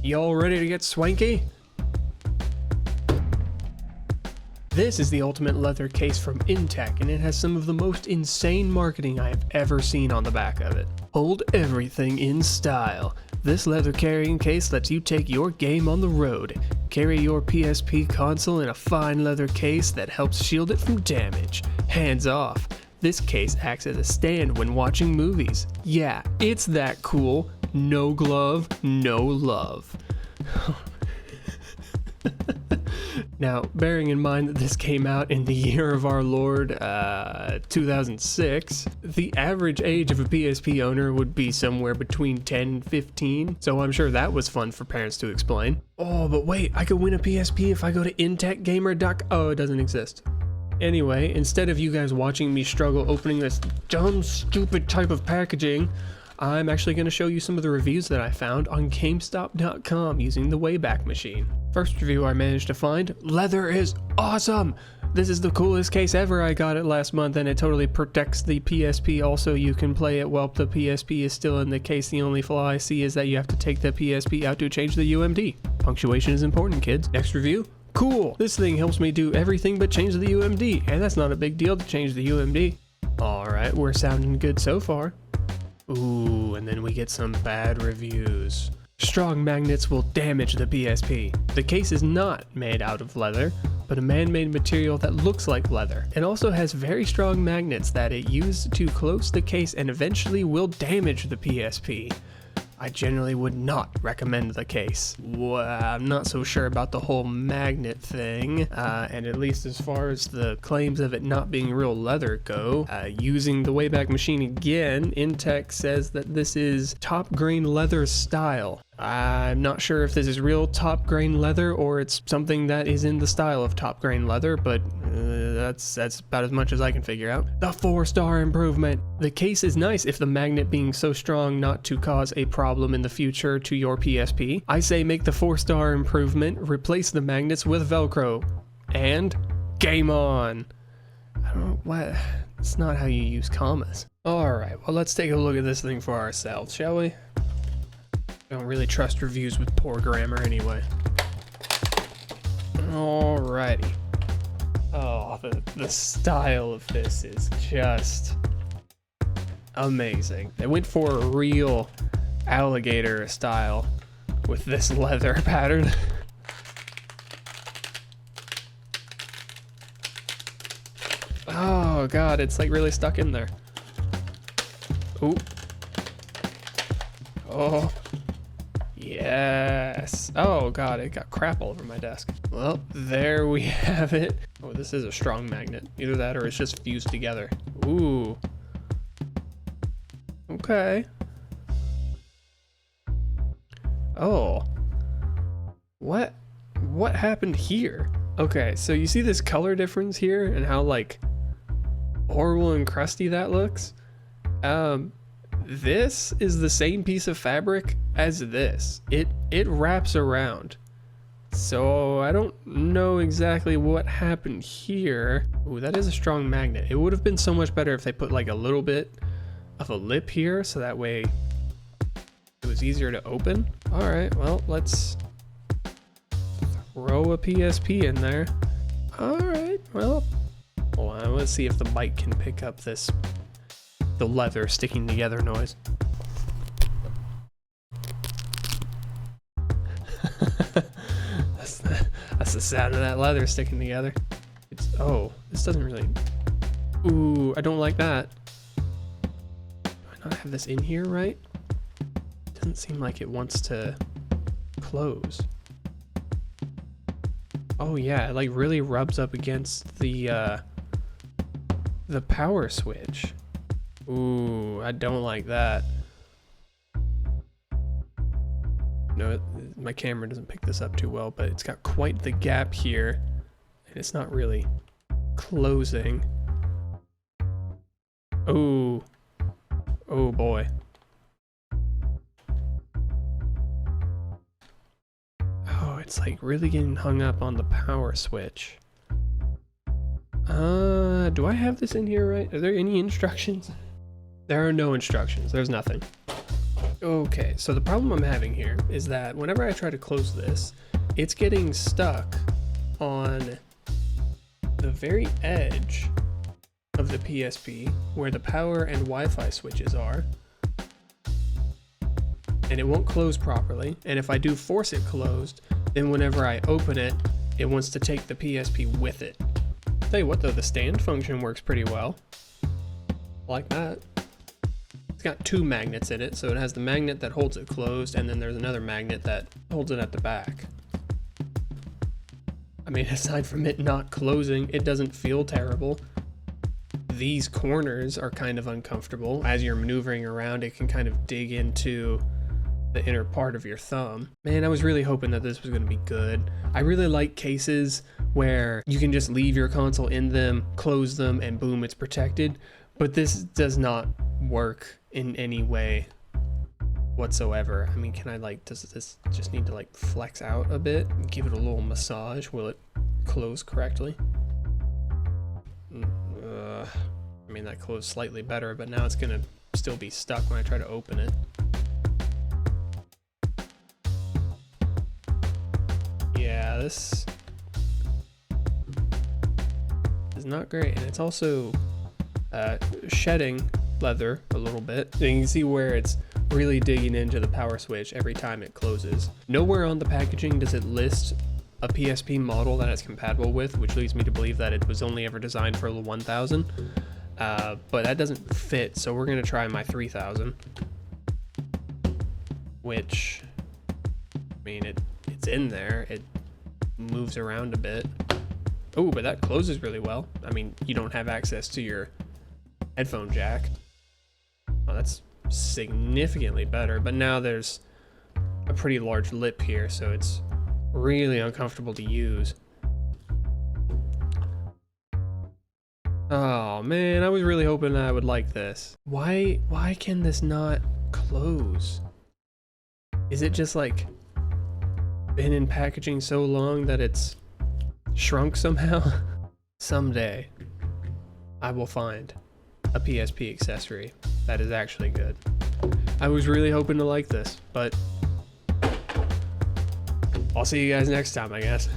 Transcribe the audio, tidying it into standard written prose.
Y'all ready to get swanky? This is the Ultimate Leather Case from Intec, and it has some of the most insane marketing I have ever seen on the back of it. Hold everything in style. This leather carrying case lets you take your game on the road. Carry your PSP console in a fine leather case that helps shield it from damage. Hands off. This case acts as a stand when watching movies. Yeah, it's that cool. No glove, no love. Now, bearing in mind that this came out in the year of our Lord, 2006, the average age of a PSP owner would be somewhere between 10 and 15, so I'm sure that was fun for parents to explain. Oh, but wait, I could win a PSP if I go to intecgamer.com. Oh, it doesn't exist. Anyway, instead of you guys watching me struggle opening this dumb, stupid type of packaging, I'm actually going to show you some of the reviews that I found on GameStop.com using the Wayback Machine. First review I managed to find, leather is awesome! This is the coolest case ever. I got it last month and it totally protects the PSP. Also, you can play it while the PSP is still in the case. The only flaw I see is that you have to take the PSP out to change the UMD. Punctuation is important, kids. Next review. Cool! This thing helps me do everything but change the UMD, and that's not a big deal to change the UMD. Alright, we're sounding good so far. Ooh, and then we get some bad reviews. Strong magnets will damage the PSP. The case is not made out of leather, but a man-made material that looks like leather. It also has very strong magnets that it used to close the case and eventually will damage the PSP. I generally would not recommend the case. Well, I'm not so sure about the whole magnet thing, and at least as far as the claims of it not being real leather go, using the Wayback Machine again, Intec says that this is top grain leather style. I'm not sure if this is real top grain leather or it's something that is in the style of top grain leather, but that's about as much as I can figure out. The 4-star improvement. The case is nice if the magnet being so strong not to cause a problem in the future to your PSP. I say make the 4-star improvement, replace the magnets with Velcro, and game on. I don't know what, it's not how you use commas. Alright, well let's take a look at this thing for ourselves, shall we? I don't really trust reviews with poor grammar anyway. Alrighty. Oh, the style of this is just amazing. They went for a real alligator style with this leather pattern. Oh god, it's like really stuck in there. Ooh. Oh. Yes. Oh god, it got crap all over my desk. Well, there we have it. Oh, this is a strong magnet. Either that or it's just fused together. Ooh. Okay. Oh. What happened here? Okay, so you see this color difference here and how like horrible and crusty that looks? This is the same piece of fabric as this. It wraps around. So I don't know exactly what happened here. Ooh, that is a strong magnet. It would have been so much better if they put like a little bit of a lip here so that way it was easier to open. All right, well, let's throw a PSP in there. All right, well, hold on, let's see if the mic can pick up the leather sticking together noise. That's the sound of that leather sticking together. Oh, this doesn't really, ooh, I don't like that. Do I not have this in here right? It doesn't seem like it wants to close. Oh yeah, it like really rubs up against the power switch. Ooh, I don't like that. No, my camera doesn't pick this up too well, but it's got quite the gap here, and it's not really closing. Oh, oh boy. Oh, it's like really getting hung up on the power switch. Do I have this in here right? Are there any instructions? There are no instructions. There's nothing. Okay, so the problem I'm having here is that whenever I try to close this, it's getting stuck on the very edge of the PSP where the power and Wi-Fi switches are, and it won't close properly. And if I do force it closed, then whenever I open it, it wants to take the PSP with it. Tell you what though, the stand function works pretty well. Like that. It's got two magnets in it, so it has the magnet that holds it closed, and then there's another magnet that holds it at the back. I mean, aside from it not closing, it doesn't feel terrible. These corners are kind of uncomfortable. As you're maneuvering around, it can kind of dig into the inner part of your thumb. Man, I was really hoping that this was going to be good. I really like cases where you can just leave your console in them, close them, and boom, it's protected. But this does not work in any way whatsoever. I mean, can I does this just need to flex out a bit? Give it a little massage. Will it close correctly? I mean, that closed slightly better, but now it's gonna still be stuck when I try to open it. Yeah, this is not great, and it's also shedding leather a little bit. So you can see where it's really digging into the power switch every time it closes. Nowhere on the packaging does it list a PSP model that it's compatible with, which leads me to believe that it was only ever designed for the 1000. But that doesn't fit, so we're gonna try my 3000, which, I mean, it's in there. It moves around a bit. Oh, but that closes really well. I mean, you don't have access to your headphone jack. Oh, that's significantly better, but now there's a pretty large lip here, so it's really uncomfortable to use. Oh man, I was really hoping I would like this. Why can this not close? Is it just been in packaging so long that it's shrunk somehow? Someday I will find a PSP accessory that is actually good. I was really hoping to like this, but I'll see you guys next time, I guess.